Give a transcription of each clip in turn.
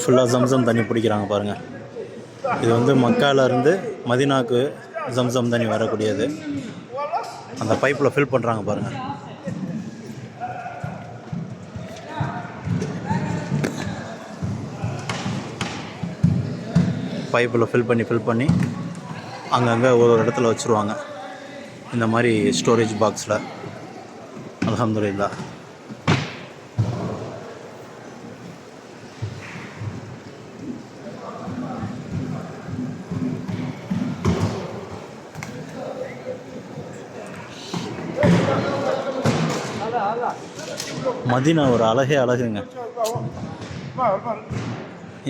ஃபுல்லாக ஜம்சம் தண்ணி பிடிக்கிறாங்க பாருங்கள். இது வந்து மக்காவிலேருந்து மதினாவுக்கு ஜம்சம் தண்ணி வரக்கூடியது. அந்த பைப்பில் ஃபில் பண்ணுறாங்க பாருங்கள். பைப்பில் ஃபில் பண்ணி அங்கங்கே ஒரு இடத்துல வச்சுருவாங்க. இந்த மாதிரி ஸ்டோரேஜ் பாக்ஸில். அல்ஹம்துலில்லாஹ். மதீனா ஒரு அழகுங்க.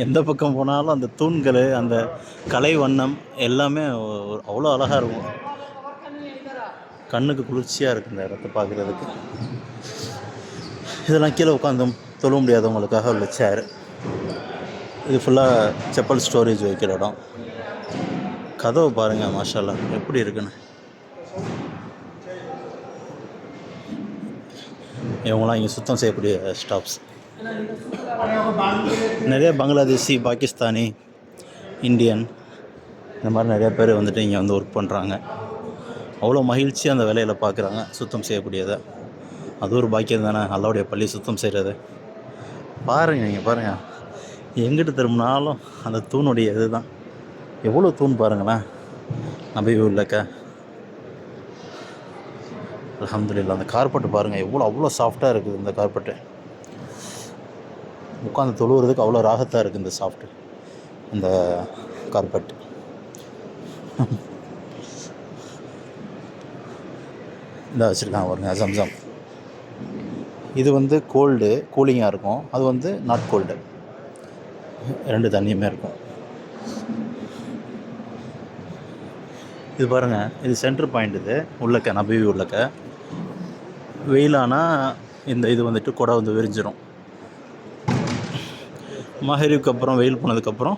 எந்த பக்கம் போனாலும் அந்த தூண்கள், அந்த கலை வண்ணம் எல்லாமே அவ்வளோ அழகாக இருக்கும். கண்ணுக்கு குளிர்ச்சியாக இருக்குது இந்த இடத்த பார்க்குறதுக்கு. இதெல்லாம் கீழே உட்காந்து தொழ முடியாதவங்களுக்காக உள்ள சேர். இது ஃபுல்லாக செப்பல் ஸ்டோரேஜ் வைக்கிற இடம். கதவு பாருங்கள், மாஷா அல்லாஹ் எப்படி இருக்குன்னு. இவங்களாம் இங்கே சுத்தம் செய்யக்கூடிய ஸ்டாஃப்ஸ். நிறைய பங்களாதேஷி, பாகிஸ்தானி, இந்தியன் இந்த மாதிரி நிறையா பேர் வந்துட்டு இங்கே வந்து ஒர்க் பண்ணுறாங்க. அவ்வளோ மகிழ்ச்சியாக அந்த வேலையில் பார்க்குறாங்க, சுத்தம் செய்யக்கூடியதை. அது ஒரு பாக்கியம் தானே, அல்லாவுடைய பள்ளி சுத்தம் செய்கிறது. பாருங்கள், நீங்கள் பாருங்கள், எங்கிட்டு திரும்பினாலும் அந்த தூணுடைய இது தான். எவ்வளோ தூண் பாருங்களேன். நபி உள்ளக்க அல்ஹம்துலில்லாஹ். அந்த கார்பெட்டு பாருங்கள், அவ்வளோ சாஃப்டாக இருக்குது இந்த கார்பெட்டு. உட்காந்து தொழுவுறதுக்கு அவ்வளோ ராகத்தாக இருக்குது இந்த சாஃப்ட்டு, இந்த கார்பெட். இந்த வச்சுருக்காங்க பாருங்க ஜம்சம். இது வந்து கூலிங்காக இருக்கும். அது வந்து நாட் கோல்டு. ரெண்டு தண்ணியுமே இருக்கும். இது பாருங்கள், இது சென்ட்ரு பாயிண்ட். இது உள்ளக்க நபி உள்ளக்க வெயிலானால் இது வந்துட்டு கொடை வந்து விரிஞ்சிடும். மஹரிப்க்கு அப்புறம் வெயில் போனதுக்கப்புறம்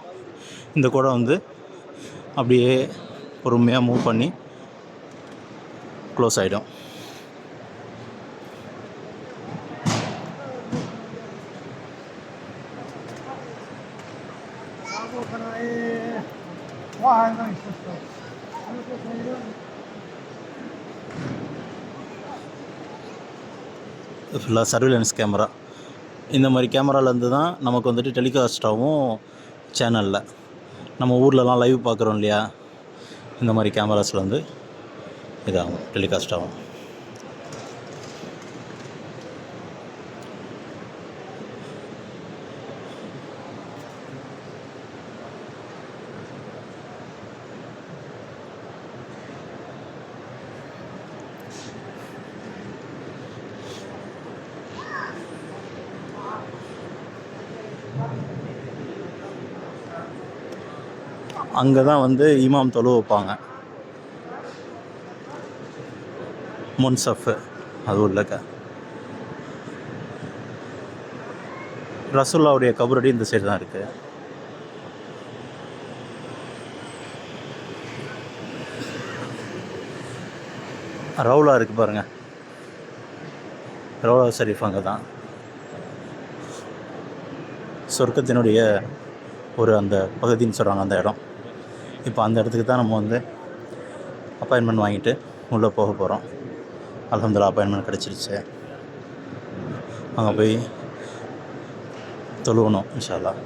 இந்த கொடை வந்து அப்படியே பொறுமையாக மூவ் பண்ணி க்ளோஸ் ஆகிடும். ஃபுல்லாக சர்வேலன்ஸ் கேமரா. இந்த மாதிரி கேமராலேருந்து தான் நமக்கு வந்துட்டு டெலிகாஸ்ட் ஆகும் சேனலில். நம்ம ஊர்லலாம் லைவ் பார்க்குறோம் இல்லையா, இந்த மாதிரி கேமராஸில் வந்து இதாகும், டெலிகாஸ்ட் ஆகும். அங்கே தான் வந்து இமாம் தொழு வைப்பாங்க. முன்சஃப் அது உள்ளக்க. ரசூலுல்லாவுடைய கபரடி இந்த சைடு தான் இருக்குது. ரவுலா இருக்குது பாருங்கள், ரவுலா ஷரீஃப் அங்கே தான். சொர்க்கத்தினுடைய ஒரு அந்த பகுதின்னு சொல்கிறாங்க அந்த இடம். இப்போ அந்த இடத்துக்கு தான் நம்ம வந்து அப்பாயின்மெண்ட் வாங்கிட்டு உள்ளே போக போகிறோம். அல்ஹம்துலில்லாஹ் அப்பாயின்மெண்ட் கிடச்சிருச்சு. அங்கே போய் தொழுவணும் இன்ஷா அல்லாஹ்.